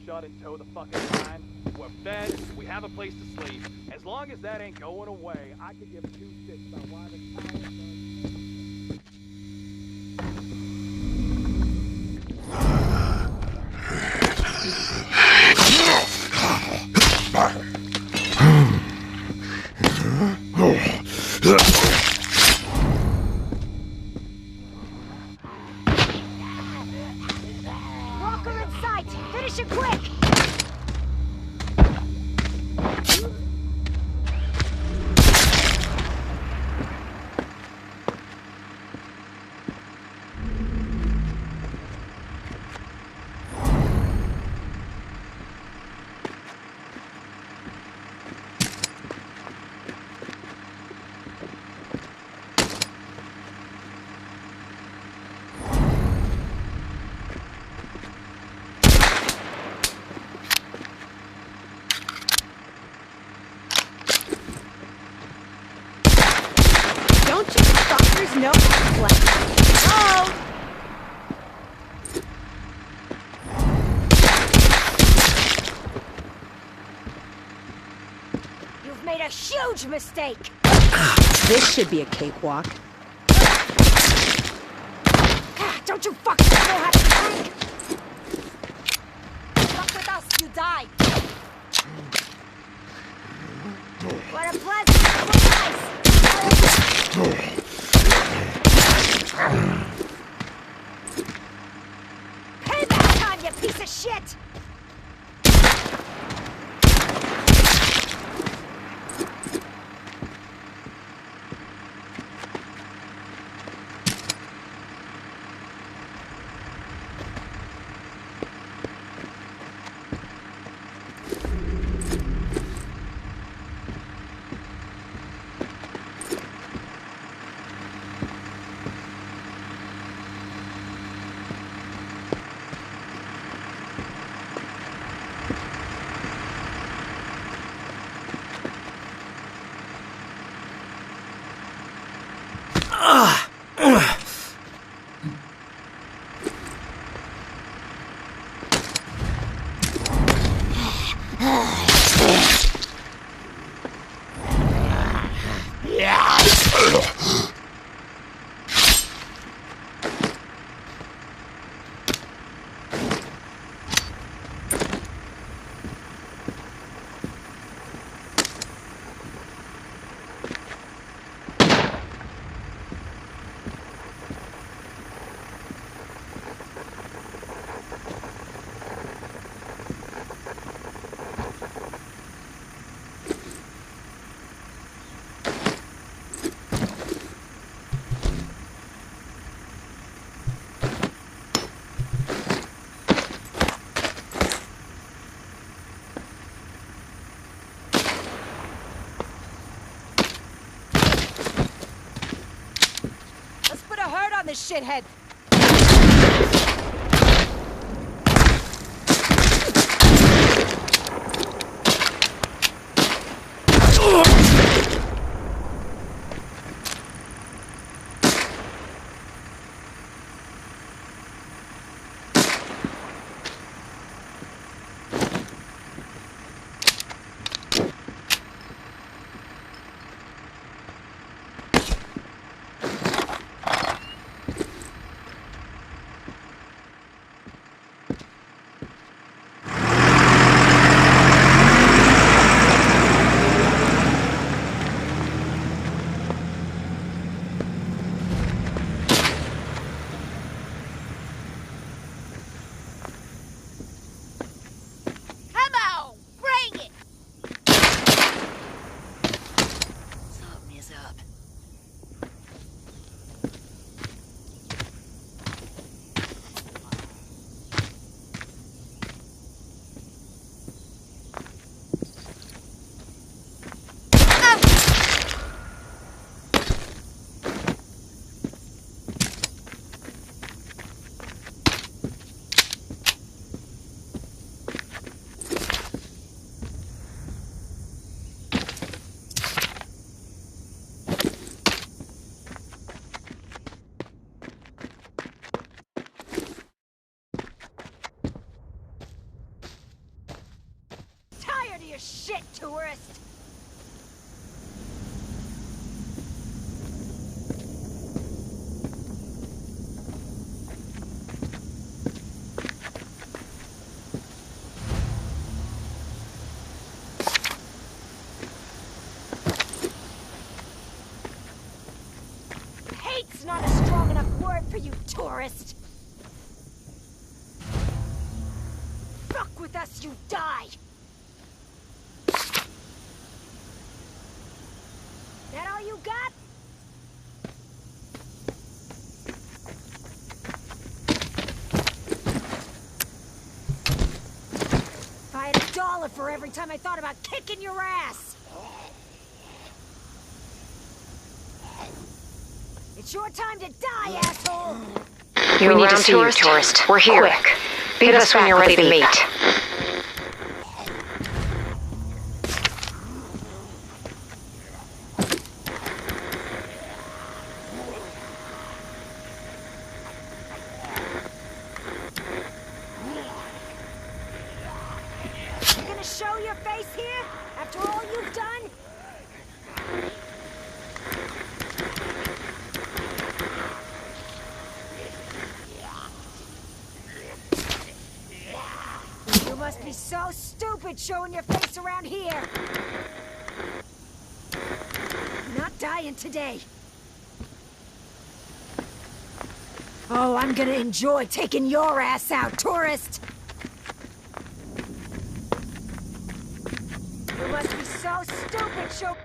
Shut and toe the fucking line. We're fed, we have a place to sleep. As long as that ain't going away, I could give two shits about why the tower Walker in sight! Finish it quick! Don't you fuckers know what? Oh! You've made a huge mistake! This should be a cakewalk. Don't you fuckers know how to think? Fuck with us, you die! What a pleasant surprise! Payback on you, piece of shit! on this shithead! You shit, tourist! Hate's not a strong enough word for you, tourist! Fuck with us, you die! That all you got? If I had $1 for every time I thought about kicking your ass! It's your time to die, asshole! We need to see you, tourist. We're here. Quick. Beat us when you're ready to meet. Show your face here after all you've done? You must be so stupid showing your face around here. Not dying today. Oh, I'm gonna enjoy taking your ass out, tourist. You must be so stupid, show.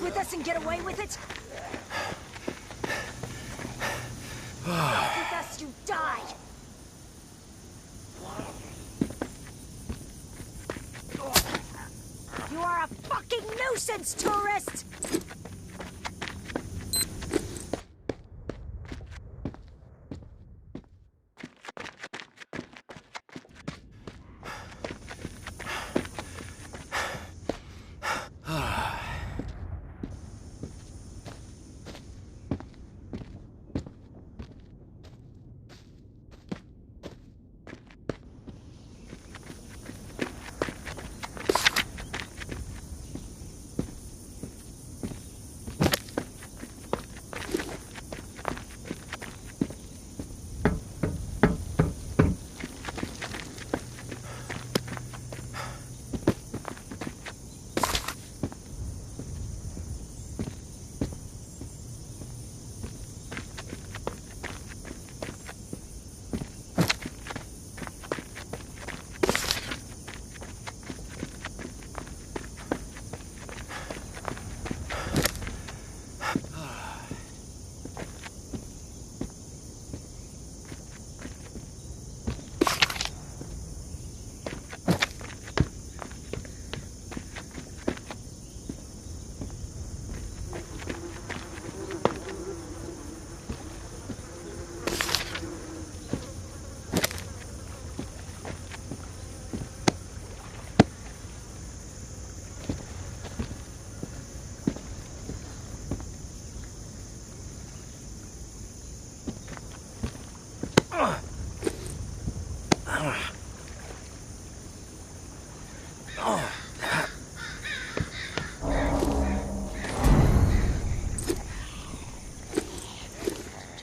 with us and get away with it? Fuck with us, you die! You are a fucking nuisance, tourist!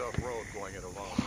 Tough road going it alone.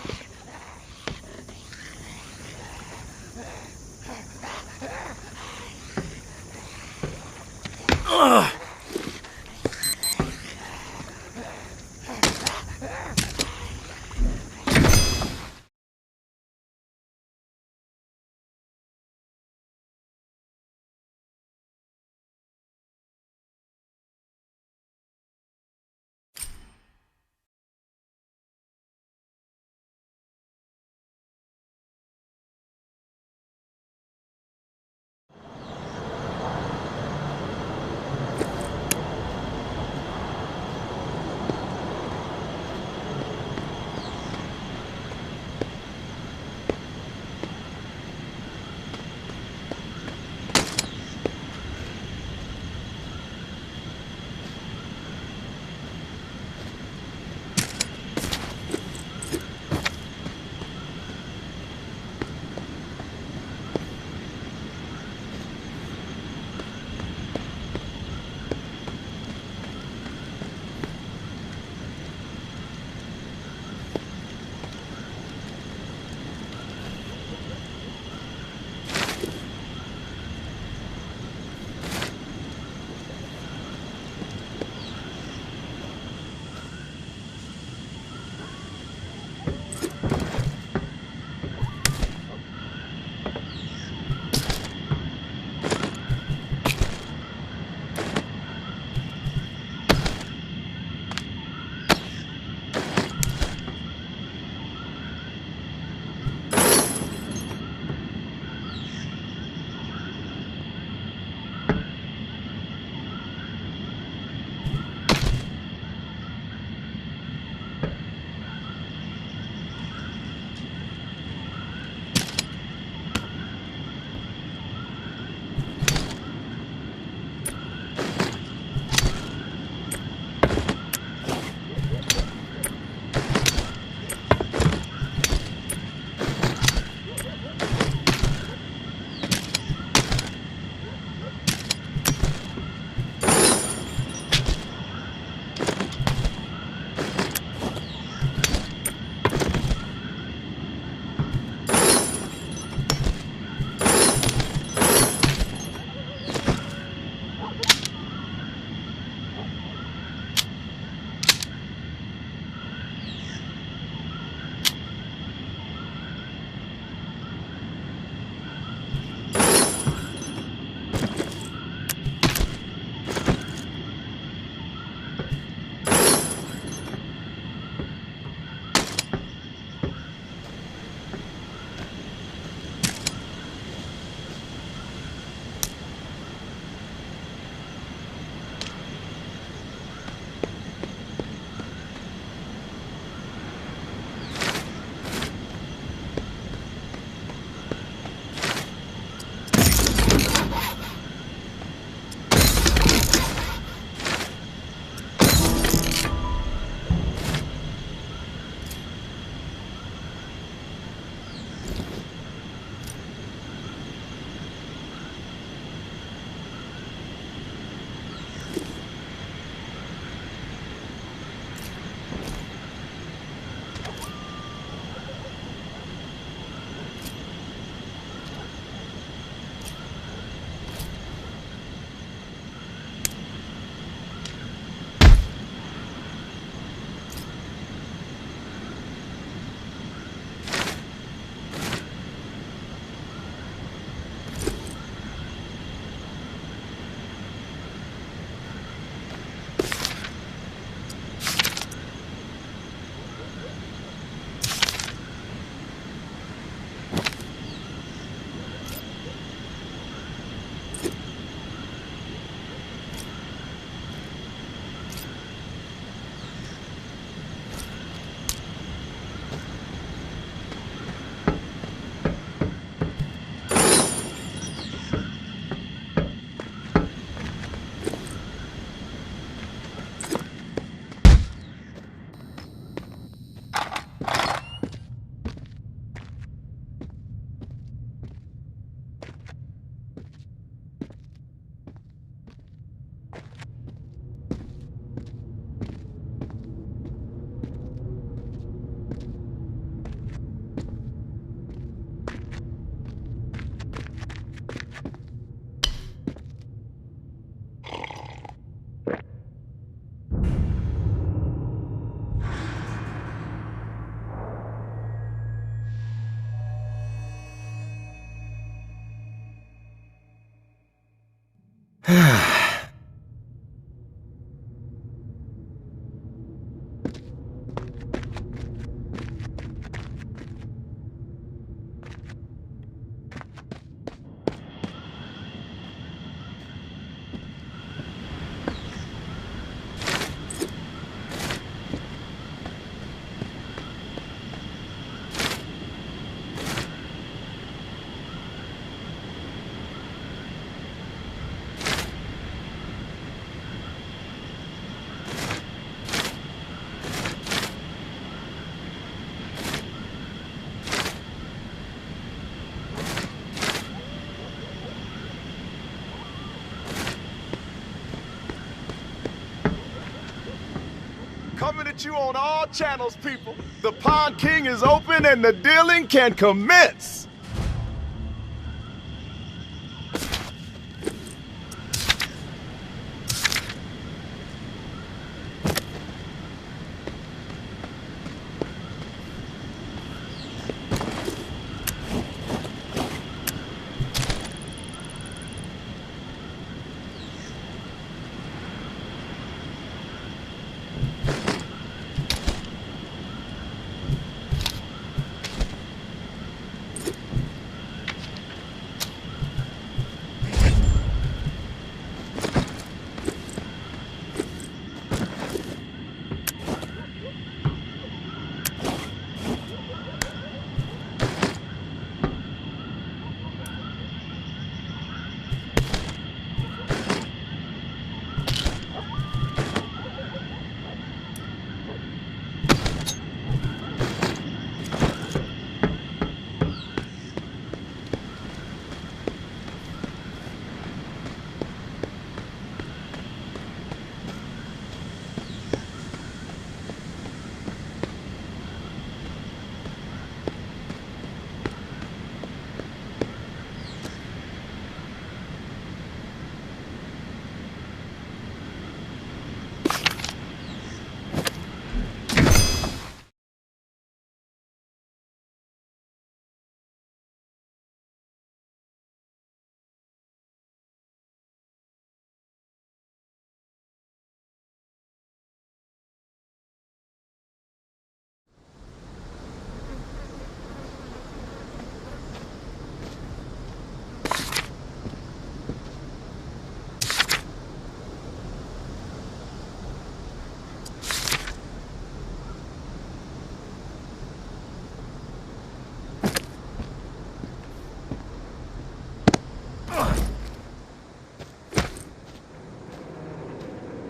Coming at you on all channels, people. The Pond King is open and the dealing can commence.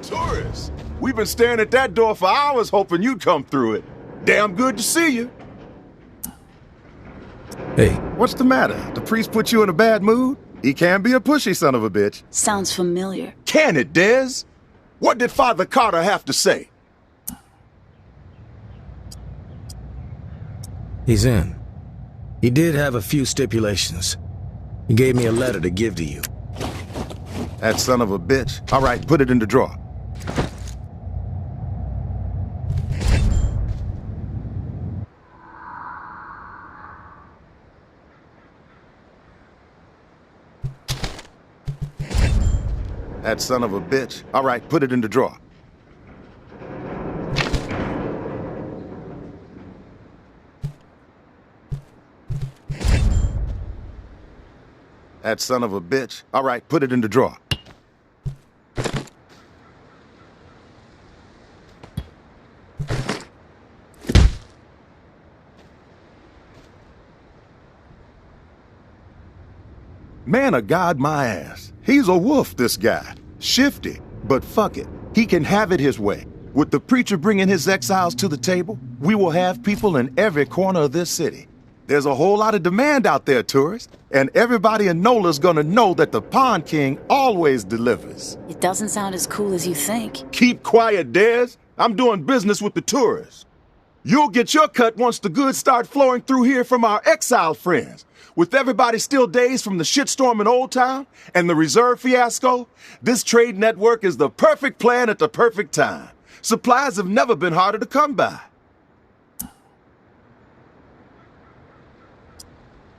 Tourists! We've been staring at that door for hours hoping you'd come through it. Damn good to see you. Hey. What's the matter? The priest put you in a bad mood? He can be a pushy son of a bitch. Sounds familiar. Can it, Dez? What did Father Carter have to say? He's in. He did have a few stipulations. He gave me a letter to give to you. That son of a bitch. All right, put it in the drawer. That son of a bitch. All right, put it in the drawer. That son of a bitch. All right, put it in the drawer. Man of God, my ass. He's a wolf, this guy. Shifty, but fuck it. He can have it his way. With the preacher bringing his exiles to the table, we will have people in every corner of this city. There's a whole lot of demand out there, tourists, and everybody in NOLA's gonna know that the Pond King always delivers. It doesn't sound as cool as you think. Keep quiet, Dez. I'm doing business with the tourists. You'll get your cut once the goods start flowing through here from our exile friends. With everybody still dazed from the shitstorm in Old Town and the reserve fiasco, this trade network is the perfect plan at the perfect time. Supplies have never been harder to come by.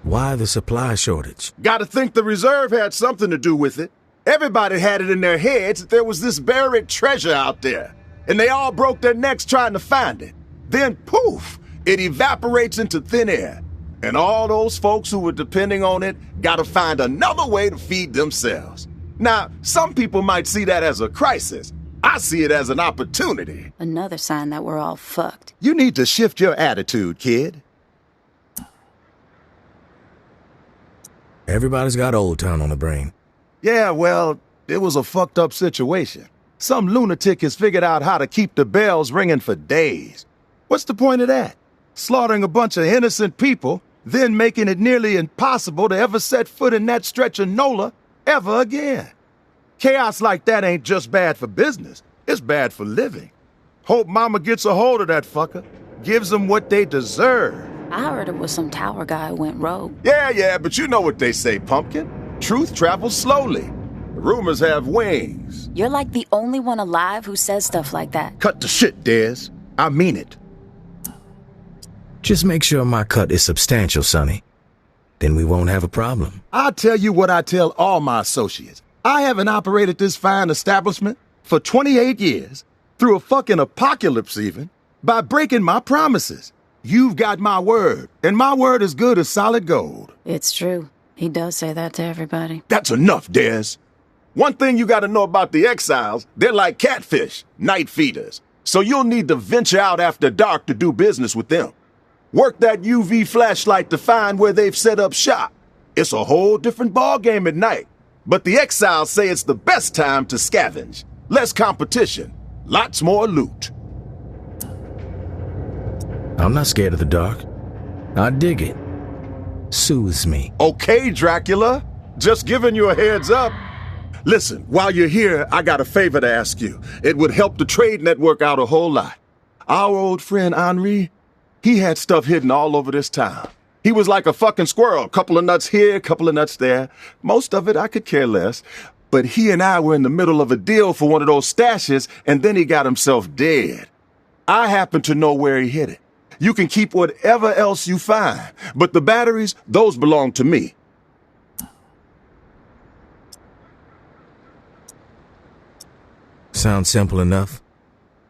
Why the supply shortage? Gotta think the reserve had something to do with it. Everybody had it in their heads that there was this buried treasure out there, and they all broke their necks trying to find it. Then, poof, it evaporates into thin air. And all those folks who were depending on it gotta find another way to feed themselves. Now, some people might see that as a crisis. I see it as an opportunity. Another sign that we're all fucked. You need to shift your attitude, kid. Everybody's got Old Town on the brain. Yeah, well, it was a fucked up situation. Some lunatic has figured out how to keep the bells ringing for days. What's the point of that? Slaughtering a bunch of innocent people, then making it nearly impossible to ever set foot in that stretch of NOLA ever again. Chaos like that ain't just bad for business, it's bad for living. Hope Mama gets a hold of that fucker. Gives them what they deserve. I heard it was some tower guy who went rogue. Yeah, but you know what they say, Pumpkin. Truth travels slowly. Rumors have wings. You're like the only one alive who says stuff like that. Cut the shit, Dez. I mean it. Just make sure my cut is substantial, Sonny. Then we won't have a problem. I'll tell you what I tell all my associates. I haven't operated this fine establishment for 28 years, through a fucking apocalypse even, by breaking my promises. You've got my word, and my word is good as solid gold. It's true. He does say that to everybody. That's enough, Dez. One thing you gotta know about the exiles, they're like catfish, night feeders. So you'll need to venture out after dark to do business with them. Work that UV flashlight to find where they've set up shop. It's a whole different ballgame at night. But the exiles say it's the best time to scavenge. Less competition, lots more loot. I'm not scared of the dark. I dig it. Soothes me. Okay, Dracula. Just giving you a heads up. Listen, while you're here, I got a favor to ask you. It would help the trade network out a whole lot. Our old friend Henri, he had stuff hidden all over this town. He was like a fucking squirrel. Couple of nuts here, couple of nuts there. Most of it I could care less. But he and I were in the middle of a deal for one of those stashes, and then he got himself dead. I happen to know where he hid it. You can keep whatever else you find, but the batteries, those belong to me. Sounds simple enough.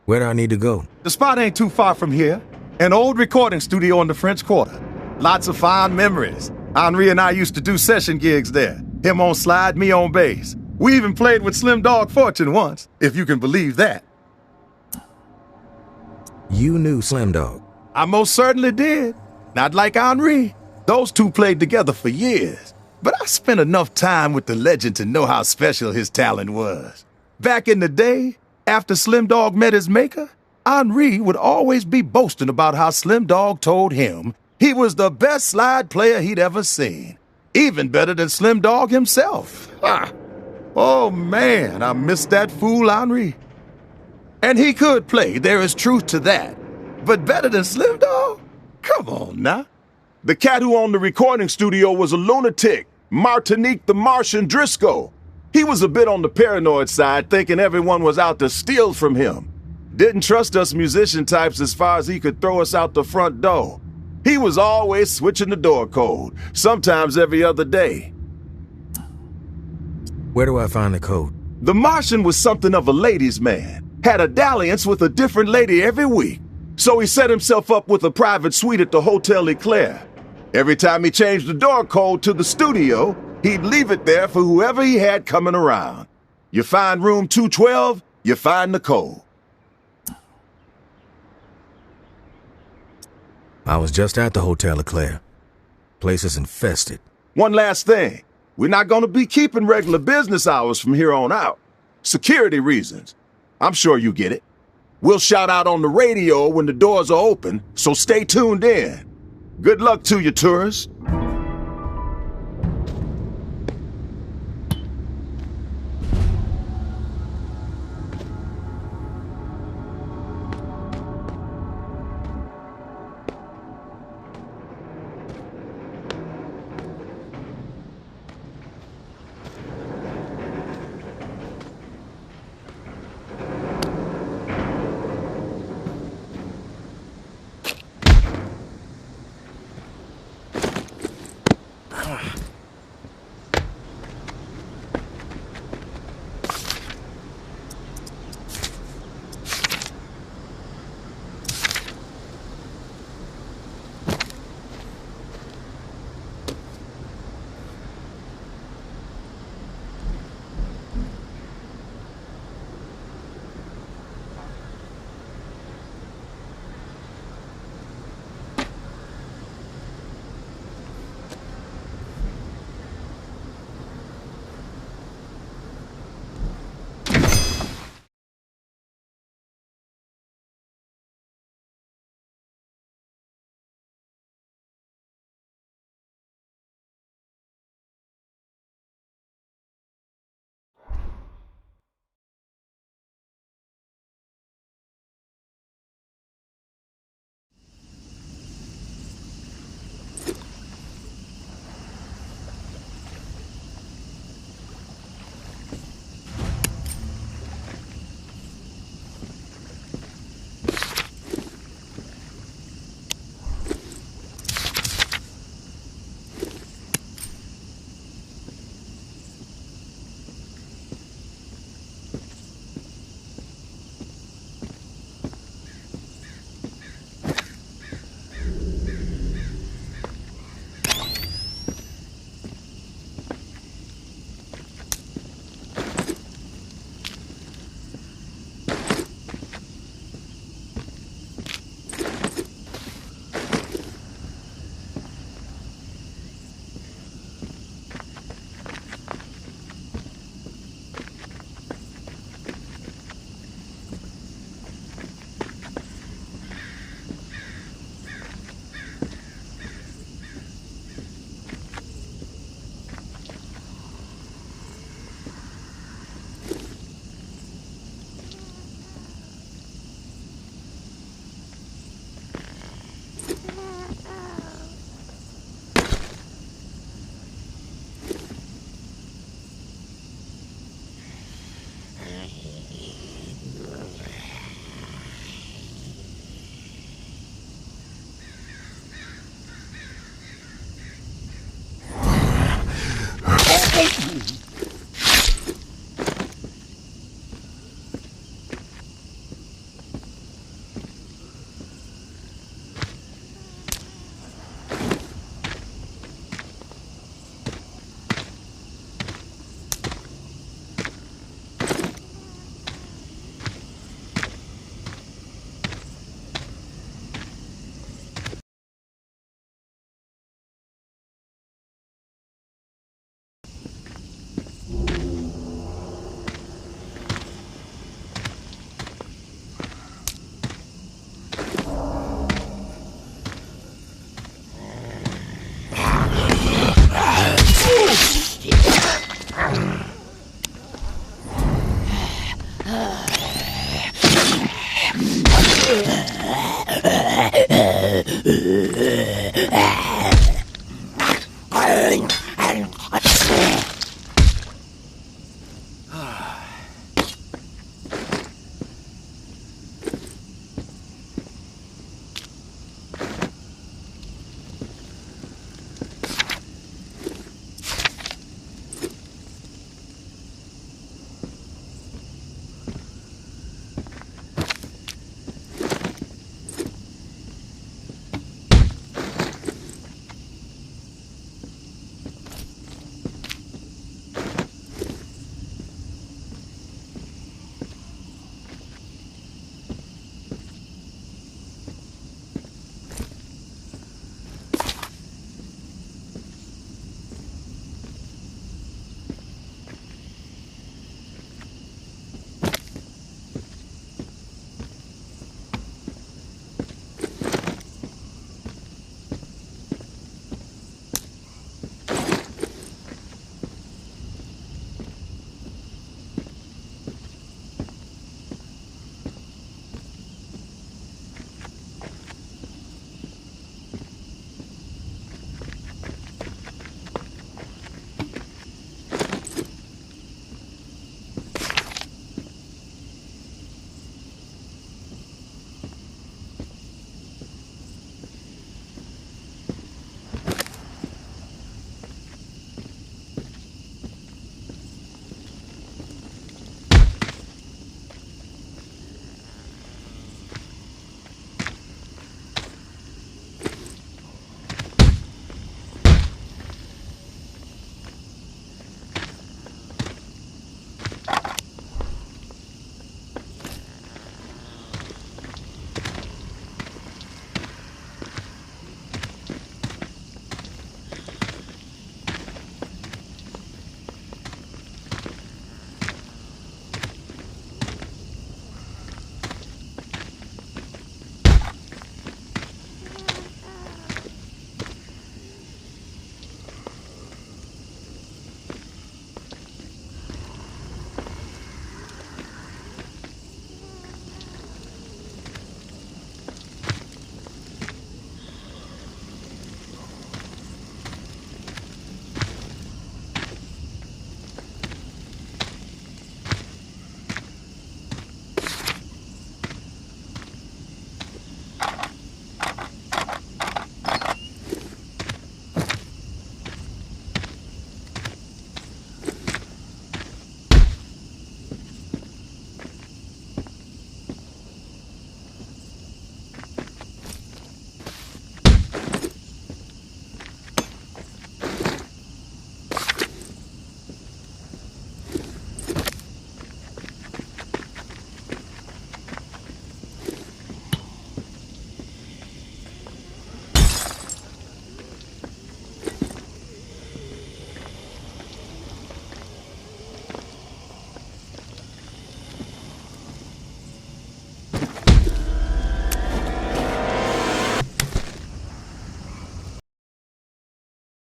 Where do I need to go? The spot ain't too far from here. An old recording studio in the French Quarter. Lots of fond memories. Henri and I used to do session gigs there. Him on slide, me on bass. We even played with Slim Dog Fortune once, if you can believe that. You knew Slim Dog. I most certainly did. Not like Henri. Those two played together for years. But I spent enough time with the legend to know how special his talent was. Back in the day, after Slim Dog met his maker, Henri would always be boasting about how Slim Dog told him he was the best slide player he'd ever seen. Even better than Slim Dog himself. Ha! Oh man, I miss that fool Henri. And he could play, there is truth to that. But better than Slim Dog? Come on now. The cat who owned the recording studio was a lunatic, Martinique the Martian Driscoll. He was a bit on the paranoid side, thinking everyone was out to steal from him. Didn't trust us musician types as far as he could throw us out the front door. He was always switching the door code, sometimes every other day. Where do I find the code? The Martian was something of a ladies' man, had a dalliance with a different lady every week. So he set himself up with a private suite at the Hotel Eclair. Every time he changed the door code to the studio, he'd leave it there for whoever he had coming around. You find room 212, you find the code. I was just at the Hotel Eclair. Place is infested. One last thing. We're not going to be keeping regular business hours from here on out. Security reasons. I'm sure you get it. We'll shout out on the radio when the doors are open, so stay tuned in. Good luck to you, tourists.